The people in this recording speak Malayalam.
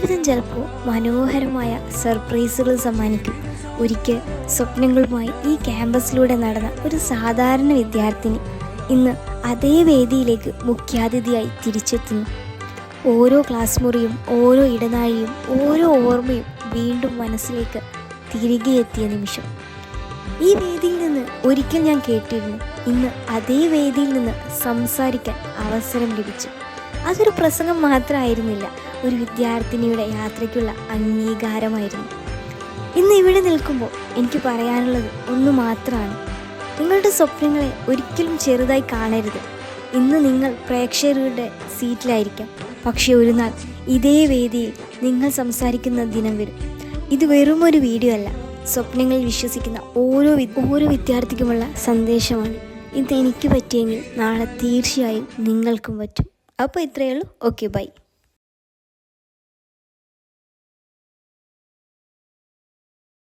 ജീവിതം ചിലപ്പോൾ മനോഹരമായ സർപ്രൈസുകൾ സമ്മാനിക്കും. ഒരിക്കൽ സ്വപ്നങ്ങളുമായി ഈ ക്യാമ്പസിലൂടെ നടന്ന ഒരു സാധാരണ വിദ്യാർത്ഥിനി ഇന്ന് അതേ വേദിയിലേക്ക് മുഖ്യാതിഥിയായി തിരിച്ചെത്തുന്നു. ഓരോ ക്ലാസ് മുറിയും, ഓരോ ഇടനാഴിയും, ഓരോ ഓർമ്മയും വീണ്ടും മനസ്സിലേക്ക് തിരികെ എത്തിയ നിമിഷം. ഈ വേദിയിൽ നിന്ന് ഒരിക്കൽ ഞാൻ കേട്ടിരുന്നു, ഇന്ന് അതേ വേദിയിൽ നിന്ന് സംസാരിക്കാൻ അവസരം ലഭിച്ചു. അതൊരു പ്രസംഗം മാത്രമായിരുന്നില്ല, ഒരു വിദ്യാർത്ഥിനിയുടെ യാത്രയ്ക്കുള്ള അംഗീകാരമായിരുന്നു. ഇന്ന് ഇവിടെ നിൽക്കുമ്പോൾ എനിക്ക് പറയാനുള്ളത് ഒന്ന് മാത്രമാണ്: നിങ്ങളുടെ സ്വപ്നങ്ങളെ ഒരിക്കലും ചെറുതായി കാണരുത്. ഇന്ന് നിങ്ങൾ പ്രേക്ഷകരുടെ സീറ്റിലായിരിക്കാം, പക്ഷേ ഒരു നാൾ ഇതേ വേദിയിൽ നിങ്ങൾ സംസാരിക്കുന്ന ദിനം വരും. ഇത് വെറും ഒരു വീഡിയോ അല്ല, സ്വപ്നങ്ങളിൽ വിശ്വസിക്കുന്ന ഓരോ വിദ്യാർത്ഥിക്കുമുള്ള സന്ദേശമാണ്. ഇത് എനിക്ക് പറ്റിയെങ്കിൽ നാളെ തീർച്ചയായും നിങ്ങൾക്കും പറ്റും. അപ്പോൾ ഇത്രയേ ഉള്ളൂ. Okay, by.